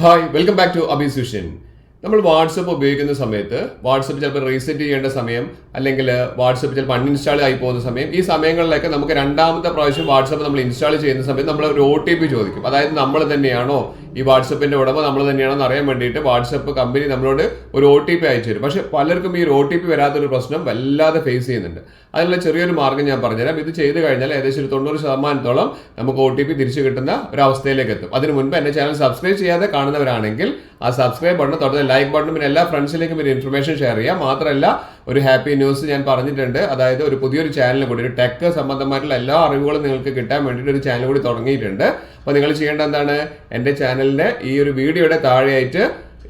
Hi welcome back to അഭിസുഷൻ. നമ്മൾ WhatsApp ഉപയോഗിക്കുന്ന സമയത്ത് വാട്സപ്പ് ചിലപ്പോൾ റീസെറ്റ് ചെയ്യേണ്ട സമയം അല്ലെങ്കിൽ വാട്സപ്പ് ചിലപ്പോൾ അൺഇൻസ്റ്റാൾ ആയി പോകുന്ന സമയം, ഈ സമയങ്ങളിലൊക്കെ നമുക്ക് രണ്ടാമത്തെ പ്രാവശ്യം വാട്സപ്പ് നമ്മൾ ഇൻസ്റ്റാൾ ചെയ്യുന്ന സമയത്ത് നമ്മൾ ഒരു OTP ചോദിക്കും. അതായത് നമ്മൾ തന്നെയാണോ ഈ വാട്സപ്പിന്റെ ഉടമ, നമ്മൾ തന്നെയാണോ എന്ന് അറിയാൻ വേണ്ടിയിട്ട് വാട്സപ്പ് കമ്പനി നമ്മളോട് ഒരു OTP അയച്ചു തരും. പക്ഷെ പലർക്കും ഈ ഒരു OTP വരാത്തൊരു പ്രശ്നം വല്ലാതെ ഫേസ് ചെയ്യുന്നുണ്ട്. അതിനുള്ള ചെറിയൊരു മാർഗ്ഗം ഞാൻ പറഞ്ഞുതരാം. ഇത് ചെയ്ത് കഴിഞ്ഞാൽ ഏകദേശം ഒരു 90% നമുക്ക് OTP തിരിച്ചു കിട്ടുന്ന ഒരു അവസ്ഥയിലേക്ക് എത്തും. അതിന് മുൻപ് എന്റെ ചാനൽ സബ്സ്ക്രൈബ് ചെയ്യാതെ കാണുന്നവരാണെങ്കിൽ ആ സബ്സ്ക്രൈബ് ബട്ടൺ തൊട്ട് ലൈക്ക് ബട്ടണും പിന്നെ എല്ലാ ഫ്രണ്ട്സിലേക്കും ഒരു ഇൻഫർമേഷൻ ഷെയർ ചെയ്യാം. മാത്രമല്ല ഒരു ഹാപ്പി ന്യൂസ് ഞാൻ പറഞ്ഞിട്ടുണ്ട്. അതായത് ഒരു പുതിയൊരു ചാനൽ കൂടി, ഒരു ടെക് സംബന്ധമായിട്ടുള്ള എല്ലാ അറിവുകളും നിങ്ങൾക്ക് കിട്ടാൻ വേണ്ടിയിട്ട് ഒരു ചാനൽ കൂടി തുടങ്ങിയിട്ടുണ്ട്. അപ്പോൾ നിങ്ങൾ ചെയ്യേണ്ട എന്താണ്, എൻ്റെ ചാനലിന്റെ ഈ ഒരു വീഡിയോയുടെ താഴെയായിട്ട്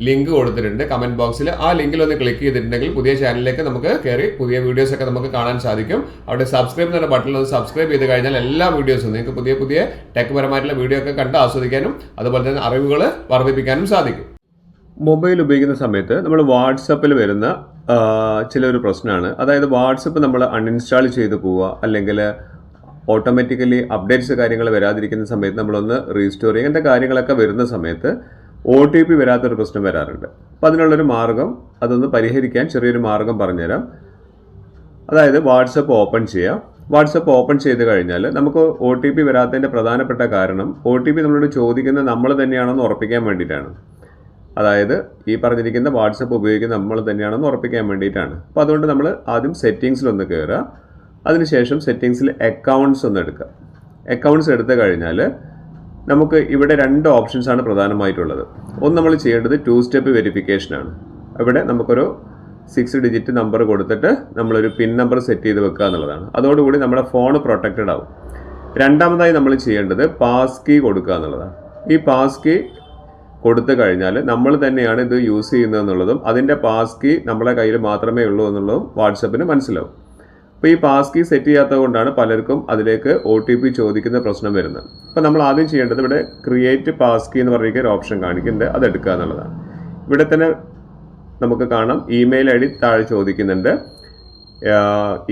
ലിങ്ക് കൊടുത്തിട്ടുണ്ട് കമന്റ് ബോക്സിൽ. ആ ലിങ്കിൽ ഒന്ന് ക്ലിക്ക് ചെയ്തിട്ടുണ്ടെങ്കിൽ പുതിയ ചാനലിലേക്ക് നമുക്ക് കയറി പുതിയ വീഡിയോസ് ഒക്കെ നമുക്ക് കാണാൻ സാധിക്കും. അവിടെ സബ്സ്ക്രൈബ് എന്ന ബട്ടണിൽ ഒന്ന് സബ്സ്ക്രൈബ് ചെയ്ത് കഴിഞ്ഞാൽ എല്ലാ വീഡിയോസും നിങ്ങൾക്ക് പുതിയ പുതിയ ടെക് പരമായിട്ടുള്ള വീഡിയോ ഒക്കെ കണ്ട് ആസ്വദിക്കാനും അതുപോലെ തന്നെ അറിവുകൾ വർദ്ധിപ്പിക്കാനും സാധിക്കും. മൊബൈൽ ഉപയോഗിക്കുന്ന സമയത്ത് നമ്മൾ വാട്സപ്പിൽ വരുന്ന ചിലൊരു പ്രശ്നമാണ്. അതായത് വാട്സപ്പ് നമ്മൾ അൺഇൻസ്റ്റാൾ ചെയ്ത് പോവുക, അല്ലെങ്കിൽ ഓട്ടോമാറ്റിക്കലി അപ്ഡേറ്റ്സ് കാര്യങ്ങൾ വരാതിരിക്കുന്ന സമയത്ത് നമ്മളൊന്ന് റീസ്റ്റോർ ചെയ്യുക, ഇങ്ങനത്തെ കാര്യങ്ങളൊക്കെ വരുന്ന സമയത്ത് OTP വരാത്തൊരു പ്രശ്നം വരാറുണ്ട്. അപ്പം അതിനുള്ളൊരു മാർഗം, അതൊന്ന് പരിഹരിക്കാൻ ചെറിയൊരു മാർഗം പറഞ്ഞുതരാം. അതായത് വാട്സപ്പ് ഓപ്പൺ ചെയ്യുക. വാട്സപ്പ് ഓപ്പൺ ചെയ്ത് കഴിഞ്ഞാൽ നമുക്ക് OTP വരാത്തതിൻ്റെ പ്രധാനപ്പെട്ട കാരണം OTP നമ്മളോട് ചോദിക്കുന്നത് നമ്മൾ തന്നെയാണെന്ന് ഉറപ്പിക്കാൻ വേണ്ടിയിട്ടാണ്. അതായത് ഈ പറഞ്ഞിരിക്കുന്ന വാട്സപ്പ് ഉപയോഗിക്കുന്ന നമ്മൾ തന്നെയാണെന്ന് ഉറപ്പിക്കാൻ വേണ്ടിയിട്ടാണ്. അപ്പോൾ അതുകൊണ്ട് നമ്മൾ ആദ്യം സെറ്റിങ്സിലൊന്ന് കയറുക. അതിനുശേഷം സെറ്റിങ്സിൽ അക്കൗണ്ട്സ് ഒന്ന് എടുക്കുക. അക്കൗണ്ട്സ് എടുത്തു കഴിഞ്ഞാൽ നമുക്ക് ഇവിടെ 2 ഓപ്ഷൻസാണ് പ്രധാനമായിട്ടുള്ളത്. ഒന്ന് നമ്മൾ ചെയ്യേണ്ടത് 2 സ്റ്റെപ്പ് വെരിഫിക്കേഷനാണ്. ഇവിടെ നമുക്കൊരു 6 ഡിജിറ്റ് നമ്പർ കൊടുത്തിട്ട് നമ്മളൊരു പിൻ നമ്പർ സെറ്റ് ചെയ്ത് വെക്കുക എന്നുള്ളതാണ്. അതോടുകൂടി നമ്മുടെ ഫോൺ പ്രൊട്ടക്റ്റഡ് ആവും. രണ്ടാമതായി നമ്മൾ ചെയ്യേണ്ടത് പാസ് കീ കൊടുക്കുക എന്നുള്ളതാണ്. ഈ പാസ് കീ കൊടുത്തു കഴിഞ്ഞാൽ നമ്മൾ തന്നെയാണ് ഇത് യൂസ് ചെയ്യുന്നതെന്നുള്ളതും അതിൻ്റെ പാസ് കീ നമ്മളെ കയ്യിൽ മാത്രമേ ഉള്ളൂ എന്നുള്ളതും വാട്സപ്പിന് മനസ്സിലാവും. അപ്പോൾ ഈ പാസ് കീ സെറ്റ് ചെയ്യാത്തത് കൊണ്ടാണ് പലർക്കും അതിലേക്ക് OTP ചോദിക്കുന്ന പ്രശ്നം വരുന്നത്. അപ്പോൾ നമ്മൾ ആദ്യം ചെയ്യേണ്ടത് ഇവിടെ ക്രിയേറ്റ് പാസ് കീ എന്ന് പറയുന്ന ഒരു ഓപ്ഷൻ കാണിക്കുന്നുണ്ട്, അത് എടുക്കുക എന്നുള്ളതാണ്. ഇവിടെ തന്നെ നമുക്ക് കാണാം ഇമെയിൽ ID താഴെ ചോദിക്കുന്നുണ്ട്.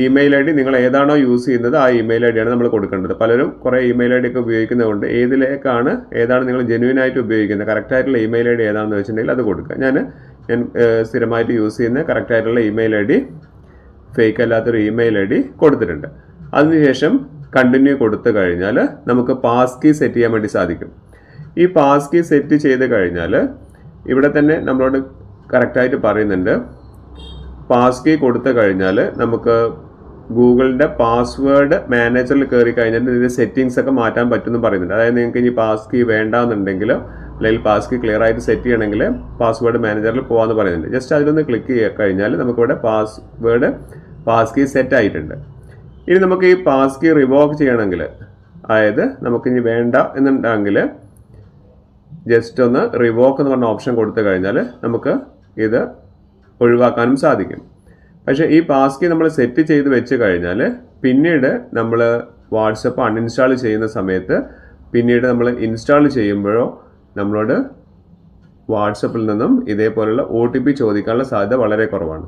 ഇമെയിൽ ID നിങ്ങൾ ഏതാണോ യൂസ് ചെയ്യുന്നത് ആ ഇമെയിൽ ID ആണ് നമ്മൾ കൊടുക്കേണ്ടത്. പലരും കുറേ ഇമെയിൽ ID ഒക്കെ ഉപയോഗിക്കുന്നതുകൊണ്ട് ഏതാണ് നിങ്ങൾ ജെന്യൂൻ ആയിട്ട് ഉപയോഗിക്കുന്നത്, കറക്റ്റായിട്ടുള്ള ഇമെയിൽ ID ഏതാണെന്ന് വെച്ചിട്ടുണ്ടെങ്കിൽ അത് കൊടുക്കുക. ഞാൻ സ്ഥിരമായിട്ട് യൂസ് ചെയ്യുന്ന കറക്റ്റായിട്ടുള്ള ഇമെയിൽ ID, ഫേക്ക് അല്ലാത്തൊരു ഇമെയിൽ ID കൊടുത്തിട്ടുണ്ട്. അതിനുശേഷം കണ്ടിന്യൂ കൊടുത്തു കഴിഞ്ഞാൽ നമുക്ക് പാസ് കീ സെറ്റ് ചെയ്യാൻ വേണ്ടി സാധിക്കും. ഈ പാസ് കീ സെറ്റ് ചെയ്ത് കഴിഞ്ഞാൽ ഇവിടെ തന്നെ നമ്മളോട് കറക്റ്റായിട്ട് പറയുന്നുണ്ട്, പാസ് കീ കൊടുത്തു കഴിഞ്ഞാൽ നമുക്ക് ഗൂഗിളിൻ്റെ പാസ്വേഡ് മാനേജറിൽ കയറി കഴിഞ്ഞാൽ ഇതിൻ്റെ സെറ്റിങ്സ് ഒക്കെ മാറ്റാൻ പറ്റുമെന്ന് പറയുന്നുണ്ട്. അതായത് നിങ്ങൾക്ക് ഇനി പാസ് കീ വേണ്ടാന്നുണ്ടെങ്കിൽ അല്ലെങ്കിൽ പാസ് കീ ക്ലിയർ ആയിട്ട് സെറ്റ് ചെയ്യണമെങ്കിൽ പാസ്വേഡ് മാനേജറിൽ പോകാമെന്ന് പറയുന്നുണ്ട്. ജസ്റ്റ് അതിലൊന്ന് ക്ലിക്ക് ചെയ്ത് കഴിഞ്ഞാൽ നമുക്കിവിടെ പാസ് കീ സെറ്റ് ആയിട്ടുണ്ട്. ഇനി നമുക്ക് ഈ പാസ് കീ റിവോക്ക് ചെയ്യണമെങ്കിൽ, അതായത് നമുക്കിനി വേണ്ട എന്നുണ്ടെങ്കിൽ ജസ്റ്റ് ഒന്ന് റിവോക്ക് എന്ന് പറഞ്ഞ ഓപ്ഷൻ കൊടുത്തു കഴിഞ്ഞാൽ നമുക്ക് ഇത് ഒഴിവാക്കാനും സാധിക്കും. പക്ഷേ ഈ പാസ് കീ നമ്മൾ സെറ്റ് ചെയ്ത് വെച്ച് കഴിഞ്ഞാൽ പിന്നീട് നമ്മൾ വാട്സപ്പ് അൺഇൻസ്റ്റാൾ ചെയ്യുന്ന സമയത്ത് പിന്നീട് നമ്മൾ ഇൻസ്റ്റാൾ ചെയ്യുമ്പോഴോ നമ്മളോട് വാട്സപ്പിൽ നിന്നും ഇതേപോലുള്ള OTP ചോദിക്കാനുള്ള സാധ്യത വളരെ കുറവാണ്.